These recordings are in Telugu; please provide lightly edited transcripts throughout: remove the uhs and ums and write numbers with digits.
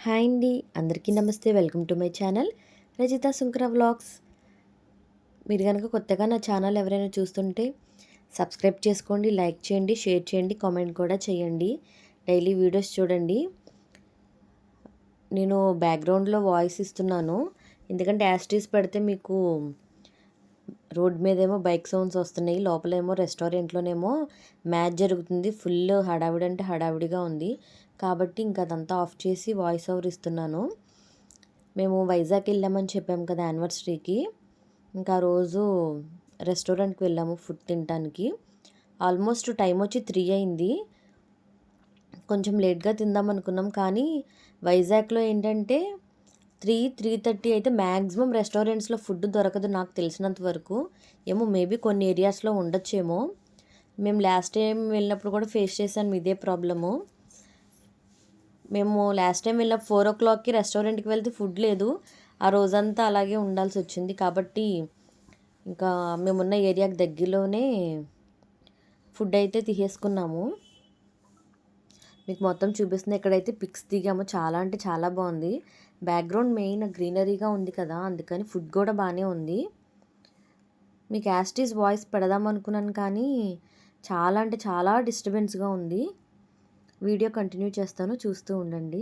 హాయ్ అండి, అందరికీ నమస్తే. Welcome to my channel Rajitha Sunkara vlogs. మీరు కనుక కొత్తగా నా ఛానల్ ఎవరైనా చూస్తుంటే సబ్స్క్రైబ్ చేసుకోండి, లైక్ చేయండి, షేర్ చేయండి, కామెంట్ కూడా చేయండి. డైలీ వీడియోస్ చూడండి. నేను బ్యాక్గ్రౌండ్లో వాయిస్ ఇస్తున్నాను, ఎందుకంటే యాస్టీస్ పెడితే మీకు రోడ్ మీదేమో బైక్ సౌండ్స్ వస్తున్నాయి, లోపలేమో రెస్టారెంట్లోనేమో మ్యాచ్ జరుగుతుంది. ఫుల్ హడావిడి అంటే హడావిడిగా ఉంది కాబట్టి ఇంకా అదంతా ఆఫ్ చేసి వాయిస్ ఓవర్ ఇస్తున్నాను. మేము వైజాగ్ వెళ్ళామని చెప్పాము కదా యానివర్సరీకి. ఇంకా ఆ రోజు రెస్టారెంట్కి వెళ్ళాము ఫుడ్ తినడానికి. ఆల్మోస్ట్ టైం వచ్చి 3 అయింది. కొంచెం లేట్గా తిందాం అనుకున్నాం, కానీ వైజాగ్లో ఏంటంటే 3-3:30 అయితే మ్యాక్సిమం రెస్టారెంట్స్లో ఫుడ్ దొరకదు నాకు తెలిసినంత వరకు. ఏమో మేబీ కొన్ని ఏరియాస్లో ఉండొచ్చేమో. మేము లాస్ట్ టైం వెళ్ళినప్పుడు కూడా ఫేస్ చేశాను ఇదే ప్రాబ్లము. మేము లాస్ట్ టైం వెళ్ళిన 4 o'clockకి రెస్టారెంట్కి వెళ్తే ఫుడ్ లేదు. ఆ రోజంతా అలాగే ఉండాల్సి వచ్చింది. కాబట్టి ఇంకా మేమున్న ఏరియాకి దగ్గరలోనే ఫుడ్ అయితే తీసేసుకున్నాము. మీకు మొత్తం చూపిస్తుంది. ఇక్కడైతే పిక్స్ దిగాము. చాలా అంటే చాలా బాగుంది. బ్యాక్గ్రౌండ్ మెయిన్ గ్రీనరీగా ఉంది కదా, అందుకని ఫుడ్ కూడా బాగానే ఉంది. మీకు యాస్టీస్ వాయిస్ పెడదాం అనుకున్నాను, కానీ చాలా అంటే చాలా డిస్టర్బెన్స్గా ఉంది. వీడియో కంటిన్యూ చేస్తాను, చూస్తూ ఉండండి.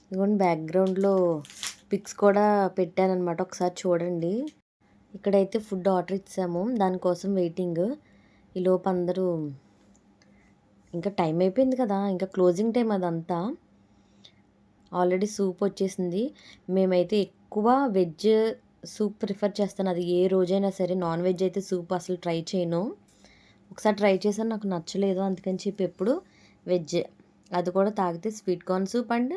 ఇదిగోండి బ్యాక్గ్రౌండ్లో పిక్స్ కూడా పెట్టానన్నమాట, ఒకసారి చూడండి. ఇక్కడైతే ఫుడ్ ఆర్డర్ ఇచ్చాము, దానికోసం వెయిటింగ్. ఈలోపు అందరూ ఇంకా టైం అయిపోయింది కదా, ఇంకా క్లోజింగ్ టైం అదంతా. ఆల్రెడీ సూప్ వచ్చేసింది. మేమైతే ఎక్కువ వెజ్ సూప్ ప్రిఫర్ చేస్తాను, అది ఏ రోజైనా సరే. నాన్ వెజ్ అయితే సూప్ అసలు ట్రై చేయను. ఒకసారి ట్రై చేశాను, నాకు నచ్చలేదు. అందుకని చెప్పి ఎప్పుడు వెజ్, అది కూడా తాగితే sweet corn soup and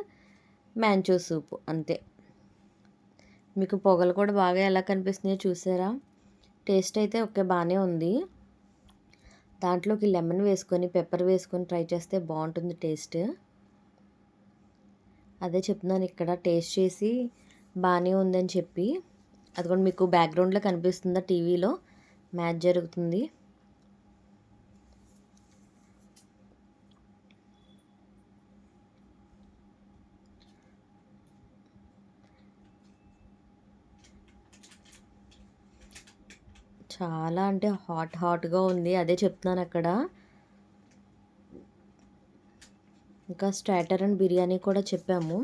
Manchow soup అంతే. మీకు పొగలు కూడా బాగా ఎలా కనిపిస్తున్నాయో చూసారా. టేస్ట్ అయితే ఓకే బాగానే ఉంది. దాంట్లోకి లెమన్ వేసుకొని పెప్పర్ వేసుకొని ట్రై చేస్తే బాగుంటుంది టేస్ట్. అదే చెప్తున్నాను, ఇక్కడ టేస్ట్ చేసి బాగానే ఉందని చెప్పి. అది కూడా మీకు బ్యాక్గ్రౌండ్లో కనిపిస్తుందా, టీవీలో మ్యాచ్ జరుగుతుంది. చాలా అంటే హాట్గా ఉంది, అదే చెప్తున్నాను అక్కడ. ఇంకా స్టార్టర్ అండ్ బిర్యానీ కూడా చెప్పాము.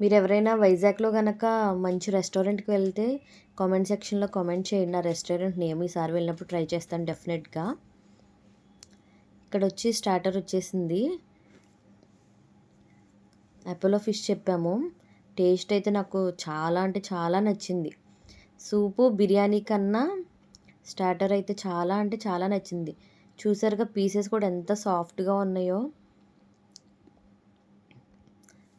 మీరు ఎవరైనా వైజాగ్లో కనుక మంచి రెస్టారెంట్కి వెళ్తే కామెంట్ సెక్షన్లో కామెంట్ చేయండి. ఆ రెస్టారెంట్ నేమ్ ఈసారి వెళ్ళినప్పుడు ట్రై చేస్తాను డెఫినెట్గా. ఇక్కడ వచ్చి స్టార్టర్ వచ్చేసింది. అపోలో ఫిష్ చెప్పాము. టేస్ట్ అయితే నాకు చాలా అంటే చాలా నచ్చింది. సూపు బిర్యానీ కన్నా స్టార్టర్ అయితే చాలా అంటే చాలా నచ్చింది. చూసారుగా పీసెస్ కూడా ఎంత సాఫ్ట్గా ఉన్నాయో.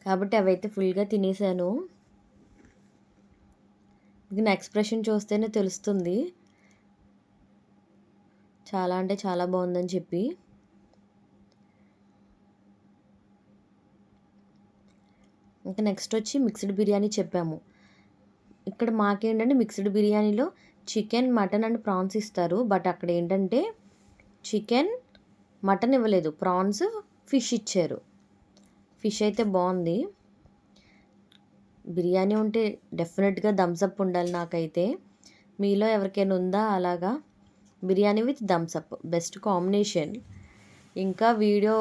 కాబట్టి అవైతే ఫుల్గా తినేసాను. మీకు నా ఎక్స్ప్రెషన్ చూస్తేనే తెలుస్తుంది చాలా అంటే చాలా బాగుందని చెప్పి. ఇంకా నెక్స్ట్ వచ్చి మిక్స్డ్ బిర్యానీ చెప్పాము. ఇక్కడ మాకేంటంటే మిక్స్డ్ బిర్యానీలో చికెన్, మటన్ అండ్ ప్రాన్స్ ఇస్తారు. బట్ అక్కడ ఏంటంటే చికెన్, మటన్ ఇవ్వలేదు, ప్రాన్స్, ఫిష్ ఇచ్చారు. ఫిష్ అయితే బాగుంది. బిర్యానీ ఉంటే డెఫినెట్గా థమ్స్అప్ ఉండాలి నాకైతే. మీలో ఎవరికైనా ఉందా అలాగా? Biryani with Thums Up best combination. ఇంకా వీడియో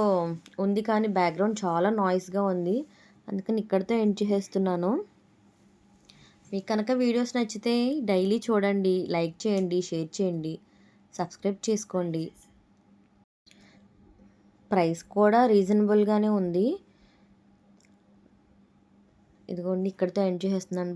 ఉంది కానీ బ్యాక్గ్రౌండ్ చాలా నాయిస్గా ఉంది, అందుకని ఇక్కడితో ఎండ్ చేసేస్తున్నాను. మీకు కనుక వీడియోస్ నచ్చితే డైలీ చూడండి, లైక్ చేయండి, షేర్ చేయండి, సబ్స్క్రైబ్ చేసుకోండి. ప్రైస్ కూడా రీజనబుల్గానే ఉంది. ఇదిగోండి ఇక్కడితో ఎండ్ చేసేస్తున్నాను.